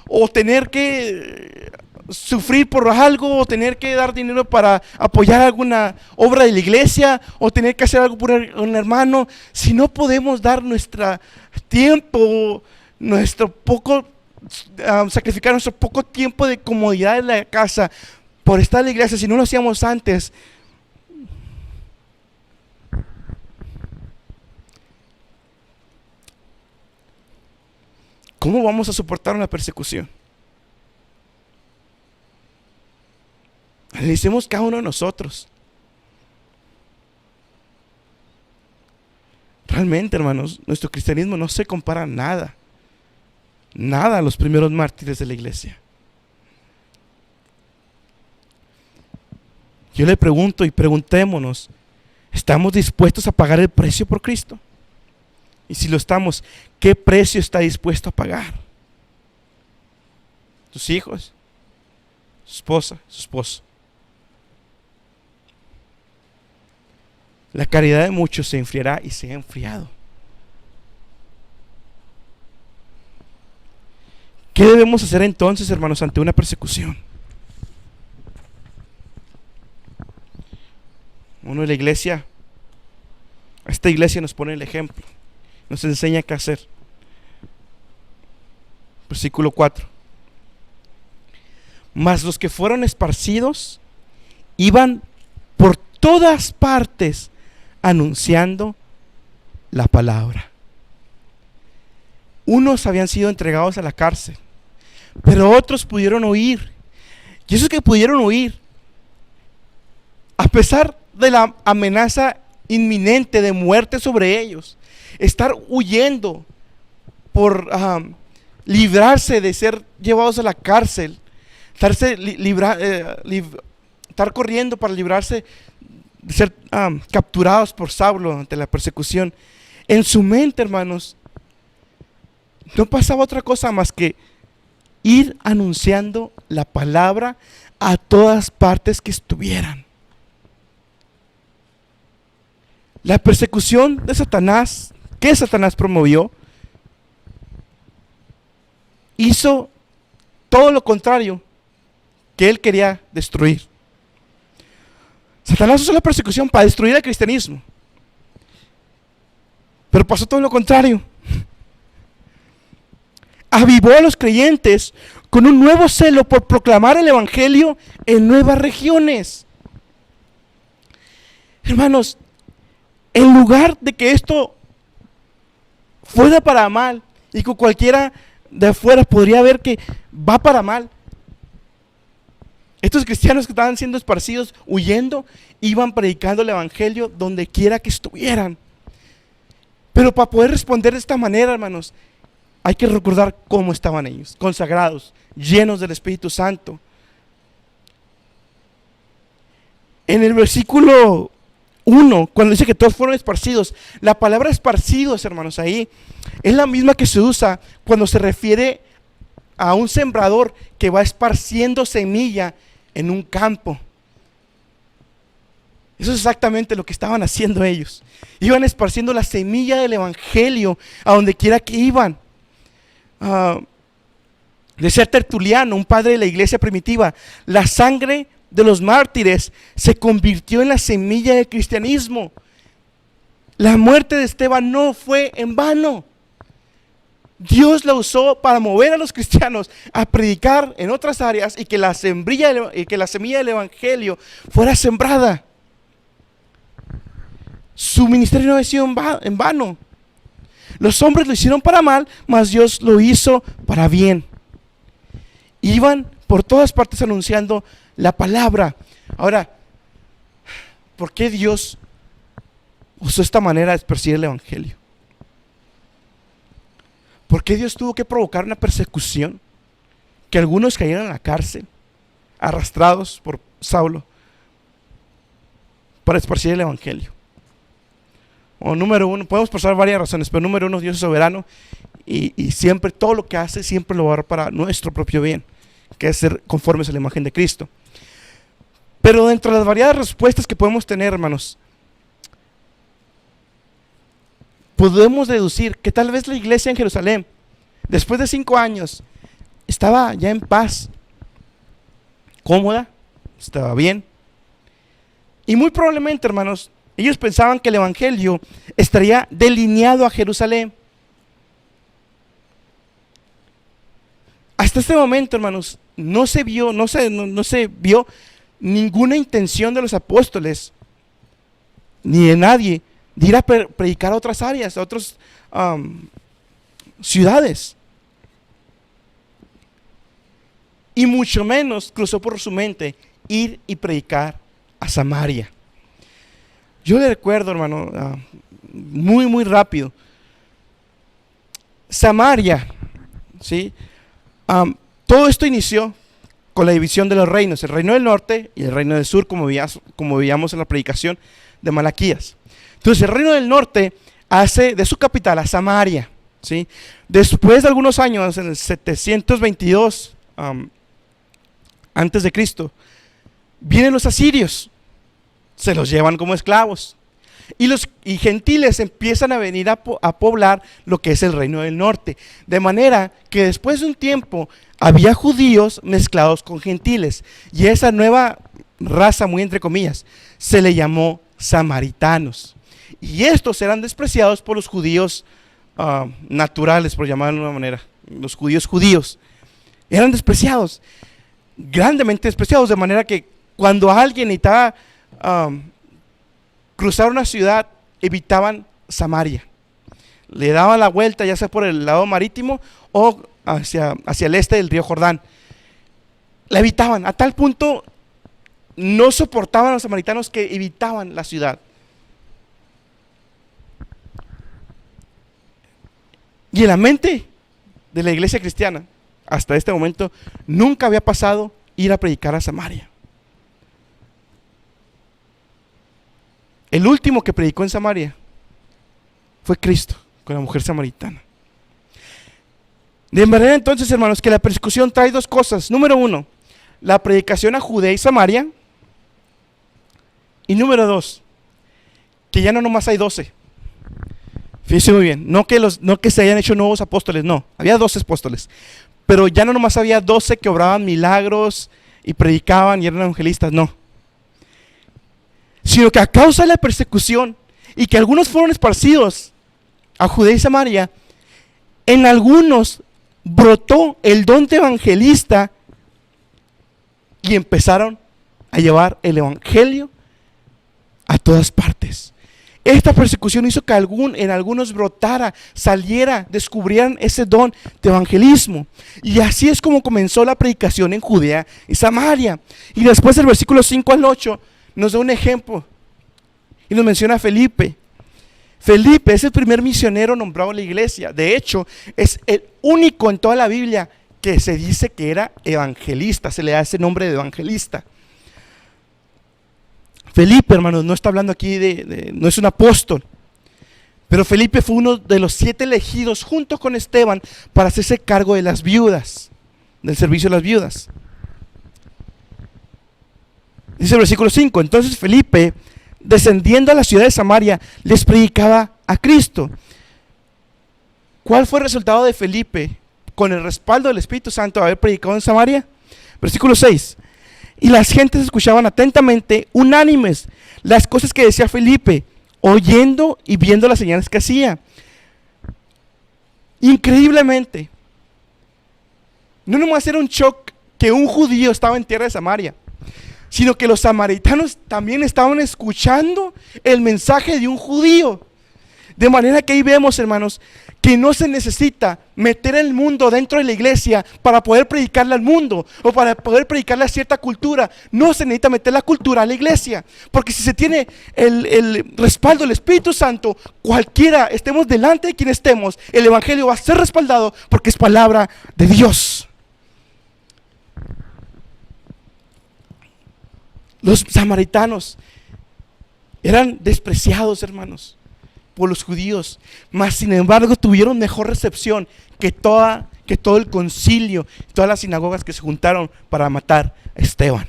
A: o tener que sufrir por algo, o tener que dar dinero para apoyar alguna obra de la iglesia, o tener que hacer algo por un hermano, si no podemos dar nuestro tiempo, sacrificar nuestro poco tiempo de comodidad en la casa por estar en la iglesia, si no lo hacíamos antes, ¿cómo vamos a soportar una persecución? Analicemos cada uno de nosotros. Realmente, hermanos, nuestro cristianismo no se compara a nada a los primeros mártires de la iglesia. Yo le pregunto y preguntémonos, ¿estamos dispuestos a pagar el precio por Cristo? Y si lo estamos, ¿qué precio está dispuesto a pagar? ¿Tus hijos? ¿Su esposa? ¿Su esposo? La caridad de muchos se enfriará y se ha enfriado. ¿Qué debemos hacer entonces, hermanos, ante una persecución? Uno de la iglesia, esta iglesia nos pone el ejemplo, nos enseña qué hacer. Versículo 4. Mas los que fueron esparcidos iban por todas partes anunciando la palabra. Unos habían sido entregados a la cárcel, pero otros pudieron huir. Y esos que pudieron huir, a pesar de la amenaza inminente de muerte sobre ellos, estar huyendo por librarse de ser llevados a la cárcel, estar corriendo para librarse de ser capturados por Saulo ante la persecución. En su mente, hermanos, no pasaba otra cosa más que ir anunciando la palabra a todas partes que estuvieran. La persecución de Satanás, que Satanás promovió, hizo todo lo contrario que él quería destruir. Satanás usó la persecución para destruir el cristianismo, pero pasó todo lo contrario. Avivó a los creyentes con un nuevo celo por proclamar el evangelio en nuevas regiones. Hermanos, en lugar de que esto fuera para mal y que cualquiera de afuera podría ver que va para mal, estos cristianos que estaban siendo esparcidos, huyendo, iban predicando el evangelio donde quiera que estuvieran. Pero para poder responder de esta manera, hermanos, hay que recordar cómo estaban ellos, consagrados, llenos del Espíritu Santo. En el versículo 1, cuando dice que todos fueron esparcidos, la palabra esparcidos, hermanos, ahí es la misma que se usa cuando se refiere a un sembrador que va esparciendo semilla en un campo. Eso es exactamente lo que estaban haciendo ellos. Iban esparciendo la semilla del evangelio a donde quiera que iban. Decía Tertuliano, un padre de la iglesia primitiva, la sangre de los mártires se convirtió en la semilla del cristianismo. La muerte de Esteban no fue en vano. Dios la usó para mover a los cristianos a predicar en otras áreas y que la semilla del evangelio fuera sembrada. Su ministerio no había sido en vano. Los hombres lo hicieron para mal, mas Dios lo hizo para bien. Iban por todas partes anunciando la palabra. Ahora, ¿por qué Dios usó esta manera de esparcir el evangelio? ¿Por qué Dios tuvo que provocar una persecución? Que algunos cayeran en la cárcel, arrastrados por Saulo, para esparcir el evangelio. o número uno, podemos pasar varias razones, pero número uno, Dios es soberano y siempre todo lo que hace siempre lo va a dar para nuestro propio bien, que es ser conformes a la imagen de Cristo. Pero dentro de las variadas respuestas que podemos tener, hermanos, podemos deducir que tal vez la iglesia en Jerusalén, después de 5 años, estaba ya en paz, cómoda, estaba bien. Y muy probablemente, hermanos, ellos pensaban que el evangelio estaría delineado a Jerusalén. Hasta este momento, hermanos, no se vio ninguna intención de los apóstoles ni de nadie de ir a predicar a otras áreas, a otras ciudades. Y mucho menos cruzó por su mente ir y predicar a Samaria. Yo le recuerdo, hermano, muy rápido. Samaria, ¿sí? Todo esto inició con la división de los reinos, el reino del norte y el reino del sur, como veíamos en la predicación de Malaquías. Entonces el reino del norte hace de su capital a Samaria, ¿sí? Después de algunos años, en el 722 antes de Cristo, vienen los asirios, se los llevan como esclavos. Y gentiles empiezan a venir a poblar lo que es el reino del norte. De manera que después de un tiempo había judíos mezclados con gentiles. Y esa nueva raza, muy entre comillas, se le llamó samaritanos. Y estos eran despreciados por los judíos naturales, por llamarlo de una manera. Los judíos eran despreciados, grandemente despreciados, de manera que cuando alguien necesitaba cruzar una ciudad, evitaban Samaria. Le daban la vuelta, ya sea por el lado marítimo o hacia el este del río Jordán. La evitaban, a tal punto no soportaban a los samaritanos que evitaban la ciudad. Y en la mente de la iglesia cristiana, hasta este momento, nunca había pasado ir a predicar a Samaria. El último que predicó en Samaria fue Cristo, con la mujer samaritana. De manera entonces, hermanos, que la persecución trae dos cosas. Número uno, la predicación a Judea y Samaria. Y número dos, que ya no nomás hay 12. Fíjense muy bien, no que se hayan hecho nuevos apóstoles, no, había 12 apóstoles. Pero ya no nomás había 12 que obraban milagros y predicaban y eran evangelistas, no. Sino que a causa de la persecución y que algunos fueron esparcidos a Judea y Samaria, en algunos brotó el don de evangelista y empezaron a llevar el evangelio a todas partes. Esta persecución hizo que en algunos brotara, saliera, descubrieran ese don de evangelismo. Y así es como comenzó la predicación en Judea y Samaria. Y después del versículo 5 al 8 nos da un ejemplo y nos menciona a Felipe. Felipe es el primer misionero nombrado en la iglesia. De hecho, es el único en toda la Biblia que se dice que era evangelista, se le da ese nombre de evangelista. Felipe, hermanos, no está hablando aquí no es un apóstol, pero Felipe fue uno de los 7 elegidos junto con Esteban para hacerse cargo de las viudas, del servicio de las viudas. Dice el versículo 5, entonces Felipe, descendiendo a la ciudad de Samaria, les predicaba a Cristo. ¿Cuál fue el resultado de Felipe con el respaldo del Espíritu Santo de haber predicado en Samaria? Versículo 6. Y las gentes escuchaban atentamente, unánimes, las cosas que decía Felipe, oyendo y viendo las señales que hacía. Increíblemente, no nomás era un shock que un judío estaba en tierra de Samaria, sino que los samaritanos también estaban escuchando el mensaje de un judío. De manera que ahí vemos, hermanos, que no se necesita meter el mundo dentro de la iglesia para poder predicarle al mundo o para poder predicarle a cierta cultura. No se necesita meter la cultura a la iglesia, porque si se tiene el respaldo del Espíritu Santo, cualquiera, estemos delante de quien estemos, el evangelio va a ser respaldado porque es palabra de Dios. Los samaritanos eran despreciados, hermanos. por los judíos, mas sin embargo tuvieron mejor recepción que todo el concilio, todas las sinagogas que se juntaron para matar a Esteban.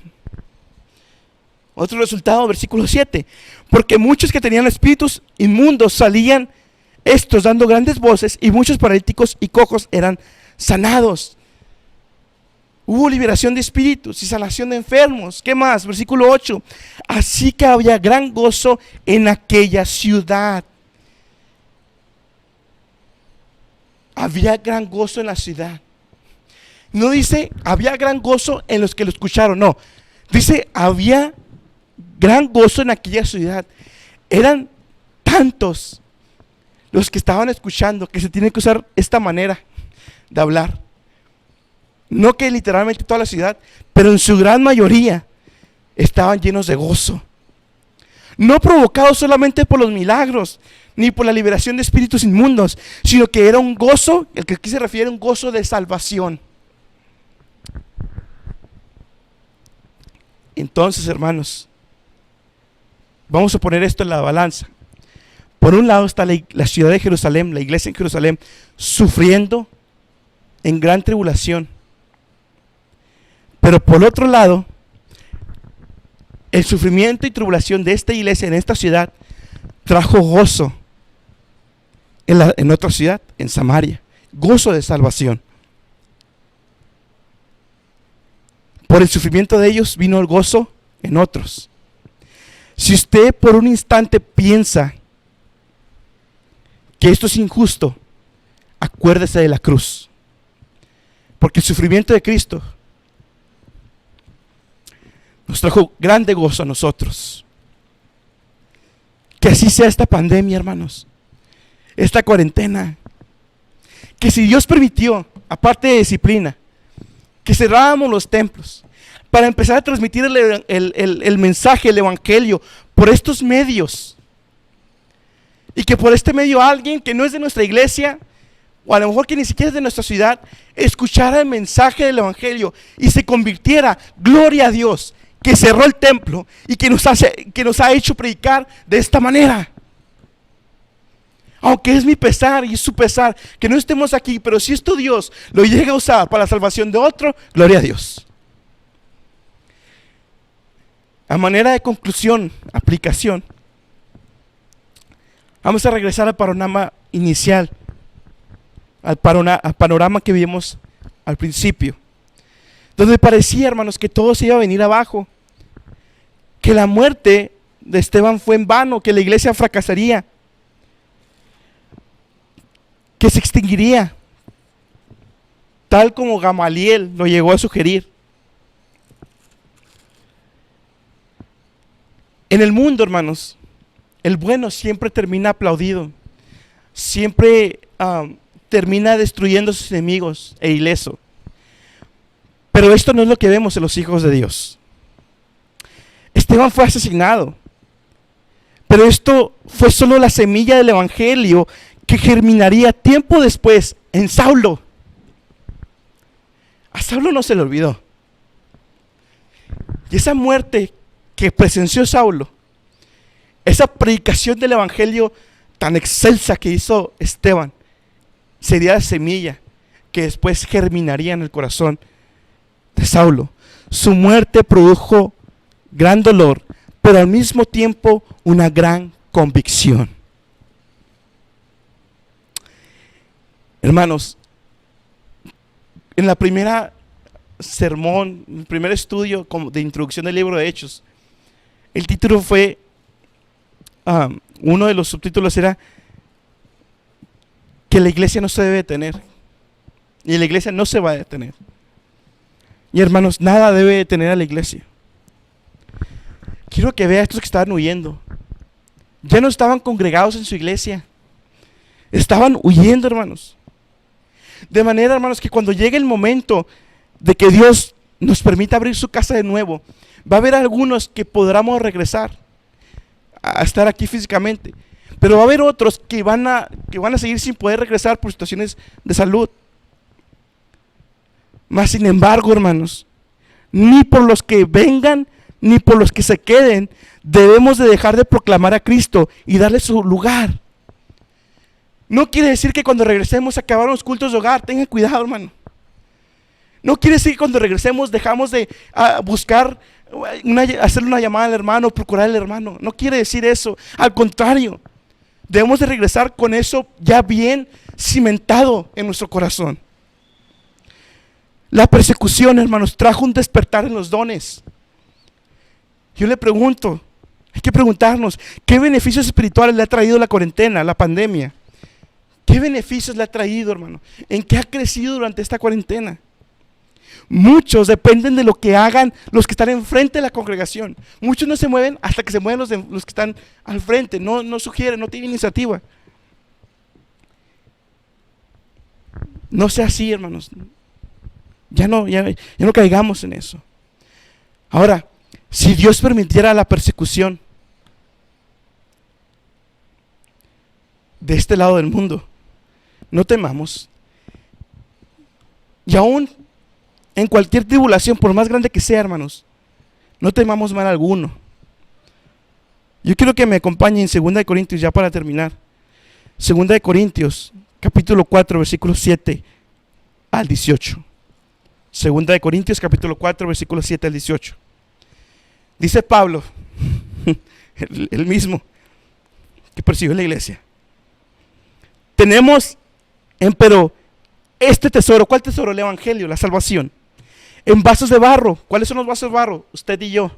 A: Otro resultado, versículo 7, porque muchos que tenían espíritus inmundos salían estos dando grandes voces, y muchos paralíticos y cojos eran sanados. Hubo liberación de espíritus y sanación de enfermos. ¿Qué más? Versículo 8, así que había gran gozo en aquella ciudad. Había gran gozo en la ciudad. No dice había gran gozo en los que lo escucharon, no. Dice había gran gozo en aquella ciudad. Eran tantos los que estaban escuchando que se tiene que usar esta manera de hablar. No que literalmente toda la ciudad, pero en su gran mayoría estaban llenos de gozo. No provocados solamente por los milagros, ni por la liberación de espíritus inmundos, sino que era un gozo, el que aquí se refiere, un gozo de salvación. Entonces, hermanos, vamos a poner esto en la balanza. Por un lado está la ciudad de Jerusalén, la iglesia en Jerusalén, sufriendo en gran tribulación. Pero por otro lado, el sufrimiento y tribulación de esta iglesia en esta ciudad trajo gozo en otra ciudad, en Samaria, gozo de salvación. Por el sufrimiento de ellos vino el gozo en otros. Si usted por un instante piensa que esto es injusto, acuérdese de la cruz, porque el sufrimiento de Cristo nos trajo grande gozo a nosotros. Que así sea esta pandemia, hermanos, esta cuarentena, que si Dios permitió, aparte de disciplina, que cerráramos los templos para empezar a transmitir el mensaje, el evangelio por estos medios, y que por este medio alguien que no es de nuestra iglesia, o a lo mejor que ni siquiera es de nuestra ciudad, escuchara el mensaje del evangelio y se convirtiera, gloria a Dios, que cerró el templo y que nos ha hecho predicar de esta manera. Aunque es mi pesar y es su pesar que no estemos aquí, pero si esto Dios lo llega a usar para la salvación de otro, gloria a Dios. A manera de conclusión, aplicación, vamos a regresar al panorama inicial, al panorama que vimos al principio, donde parecía, hermanos, que todo se iba a venir abajo, que la muerte de Esteban fue en vano, que la iglesia fracasaría, que se extinguiría, tal como Gamaliel lo llegó a sugerir. En el mundo, hermanos, el bueno siempre termina aplaudido, siempre termina destruyendo a sus enemigos e ileso. Pero esto no es lo que vemos en los hijos de Dios. Esteban fue asesinado, pero esto fue solo la semilla del evangelio que germinaría tiempo después en Saulo. A Saulo no se le olvidó. Y esa muerte que presenció Saulo, esa predicación del evangelio tan excelsa que hizo Esteban, sería la semilla que después germinaría en el corazón de Saulo. Su muerte produjo gran dolor, pero al mismo tiempo una gran convicción. Hermanos, en la primera sermón, el primer estudio de introducción del libro de Hechos, el título fue, uno de los subtítulos era que la iglesia no se debe detener, y la iglesia no se va a detener. Y hermanos, nada debe detener a la iglesia. Quiero que vea a estos que estaban huyendo. Ya no estaban congregados en su iglesia, estaban huyendo, hermanos. De manera, hermanos, que cuando llegue el momento de que Dios nos permita abrir su casa de nuevo, va a haber algunos que podamos regresar a estar aquí físicamente, pero va a haber otros que van a seguir sin poder regresar por situaciones de salud. Mas sin embargo, hermanos, ni por los que vengan ni por los que se queden debemos de dejar de proclamar a Cristo y darle su lugar. No quiere decir que cuando regresemos acabaron los cultos de hogar. Tengan cuidado, hermano. No quiere decir que cuando regresemos dejamos de buscar, hacerle una llamada al hermano, procurar al hermano. No quiere decir eso. Al contrario, debemos de regresar con eso ya bien cimentado en nuestro corazón. La persecución, hermanos, trajo un despertar en los dones. Yo le pregunto, hay que preguntarnos, ¿qué beneficios espirituales le ha traído la cuarentena, la pandemia? ¿Qué beneficios le ha traído, hermano? ¿En qué ha crecido durante esta cuarentena? Muchos dependen de lo que hagan los que están enfrente de la congregación. Muchos no se mueven hasta que se mueven los que están al frente. No sugieren, no tienen iniciativa. No sea así, hermanos. Ya no caigamos en eso. Ahora, si Dios permitiera la persecución de este lado del mundo, no temamos. Y aún en cualquier tribulación, por más grande que sea, hermanos, no temamos mal alguno. Yo quiero que me acompañen en 2 Corintios, ya para terminar. 2 Corintios, capítulo 4, versículos 7 al 18. 2 Corintios, capítulo 4, versículos 7 al 18. Dice Pablo, el mismo que persiguió la iglesia: tenemos empero este tesoro. ¿Cuál tesoro? El evangelio, la salvación, en vasos de barro. ¿Cuáles son los vasos de barro? Usted y yo.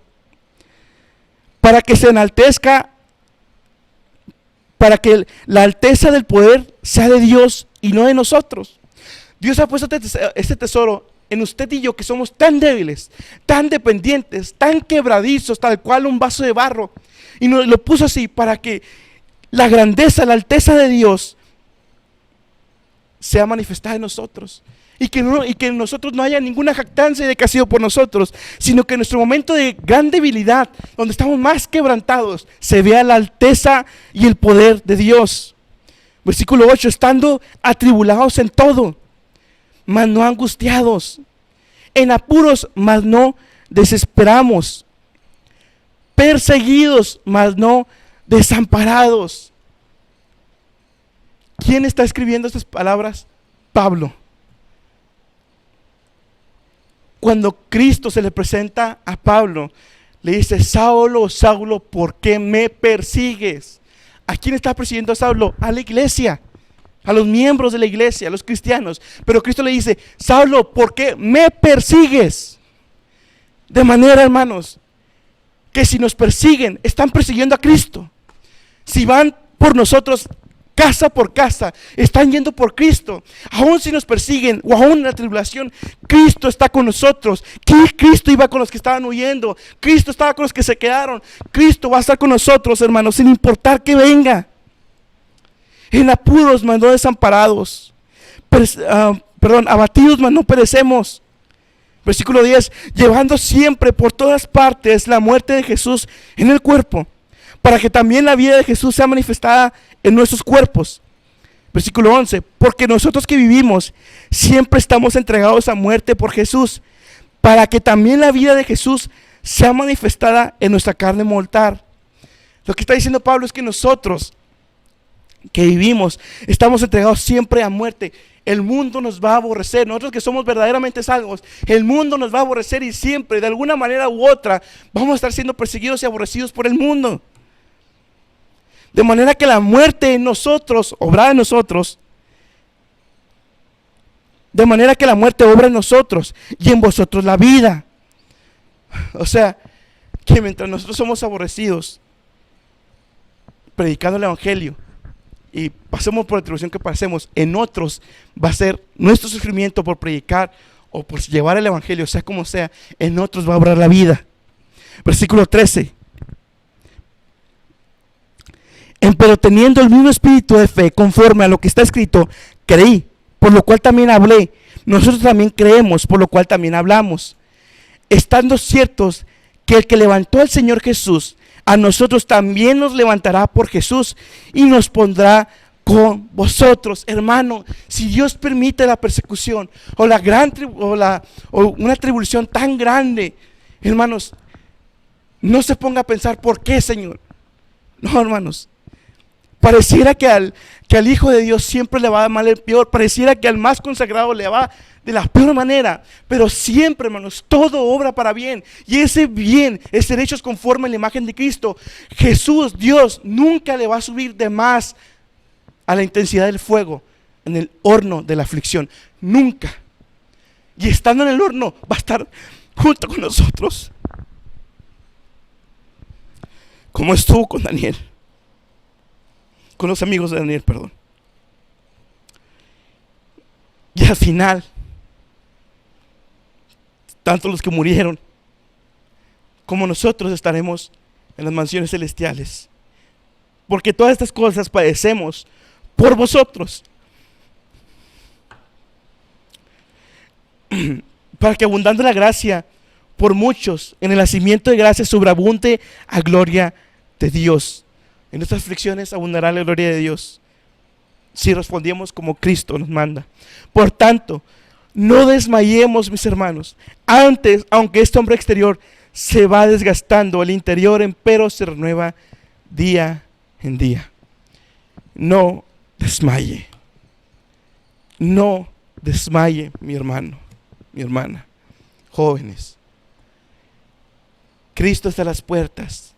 A: Para que se enaltezca, para que la alteza del poder sea de Dios y no de nosotros. Dios ha puesto este tesoro en usted y yo, que somos tan débiles, tan dependientes, tan quebradizos, tal cual un vaso de barro. Y nos lo puso así para que la grandeza, la alteza de Dios sea manifestada en nosotros. Y que en nosotros no haya ninguna jactancia de que ha sido por nosotros, sino que en nuestro momento de gran debilidad, donde estamos más quebrantados, se vea la alteza y el poder de Dios. Versículo 8: estando atribulados en todo, mas no angustiados, en apuros, mas no desesperamos, perseguidos, mas no desamparados. ¿Quién está escribiendo estas palabras? Pablo. Cuando Cristo se le presenta a Pablo, le dice: Saulo, Saulo, ¿por qué me persigues? ¿A quién está persiguiendo a Saulo? A la iglesia, a los miembros de la iglesia, a los cristianos. Pero Cristo le dice: Saulo, ¿por qué me persigues? De manera, hermanos, que si nos persiguen, están persiguiendo a Cristo. Si van por nosotros casa por casa, están yendo por Cristo. Aún si nos persiguen o aún en la tribulación, Cristo está con nosotros. Cristo iba con los que estaban huyendo, Cristo estaba con los que se quedaron. Cristo va a estar con nosotros, hermanos, sin importar que venga. En apuros, mas no desamparados, abatidos, mas no perecemos. Versículo 10: llevando siempre por todas partes la muerte de Jesús en el cuerpo, para que también la vida de Jesús sea manifestada en nuestros cuerpos. Versículo 11: porque nosotros que vivimos siempre estamos entregados a muerte por Jesús, para que también la vida de Jesús sea manifestada en nuestra carne mortal. Lo que está diciendo Pablo es que nosotros que vivimos estamos entregados siempre a muerte. El mundo nos va a aborrecer. Nosotros que somos verdaderamente salvos, el mundo nos va a aborrecer, y siempre, de alguna manera u otra, vamos a estar siendo perseguidos y aborrecidos por el mundo. De manera que la muerte en nosotros, obra en nosotros, de manera que la muerte obra en nosotros y en vosotros la vida. O sea, que mientras nosotros somos aborrecidos predicando el evangelio y pasemos por la tribulación que pasemos, en otros va a ser nuestro sufrimiento por predicar o por llevar el evangelio, sea como sea, en otros va a obrar la vida. Versículo 13: pero teniendo el mismo espíritu de fe, conforme a lo que está escrito, creí, por lo cual también hablé. Nosotros también creemos, por lo cual también hablamos, estando ciertos que el que levantó al Señor Jesús, a nosotros también nos levantará por Jesús y nos pondrá con vosotros. Hermano, si Dios permite la persecución o una tribulación tan grande, hermanos, no se ponga a pensar: ¿por qué, Señor? No, hermanos, Pareciera que al Hijo de Dios siempre le va de mal en peor. Pareciera que al más consagrado le va de la peor manera. Pero siempre, hermanos, todo obra para bien. Y ese bien es ser hechos conforme a la imagen de Cristo. Jesús, Dios, nunca le va a subir de más a la intensidad del fuego en el horno de la aflicción. Nunca. Y estando en el horno va a estar junto con nosotros. Como estuvo con Daniel. Con los amigos de Daniel, perdón. Y al final, tanto los que murieron como nosotros estaremos en las mansiones celestiales. Porque todas estas cosas padecemos por vosotros, para que abundando la gracia por muchos en el nacimiento de gracia sobreabunde a gloria de Dios. En nuestras aflicciones abundará la gloria de Dios si respondemos como Cristo nos manda. Por tanto, no desmayemos, mis hermanos. Antes, aunque este hombre exterior se va desgastando, el interior empero se renueva día en día. No desmaye. No desmaye, mi hermano, mi hermana, jóvenes. Cristo está a las puertas.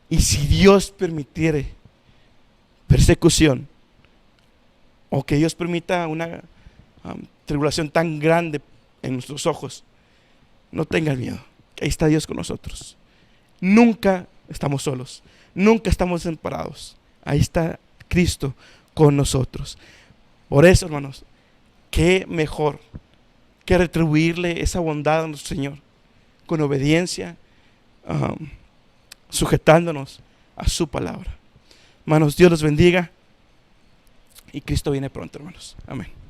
A: Y si Dios permitiere persecución, o que Dios permita una tribulación tan grande en nuestros ojos, no tengan miedo, que ahí está Dios con nosotros. Nunca estamos solos, nunca estamos desamparados. Ahí está Cristo con nosotros. Por eso, hermanos, qué mejor que retribuirle esa bondad a nuestro Señor con obediencia, sujetándonos a su palabra. Hermanos, Dios los bendiga y Cristo viene pronto, hermanos. Amén.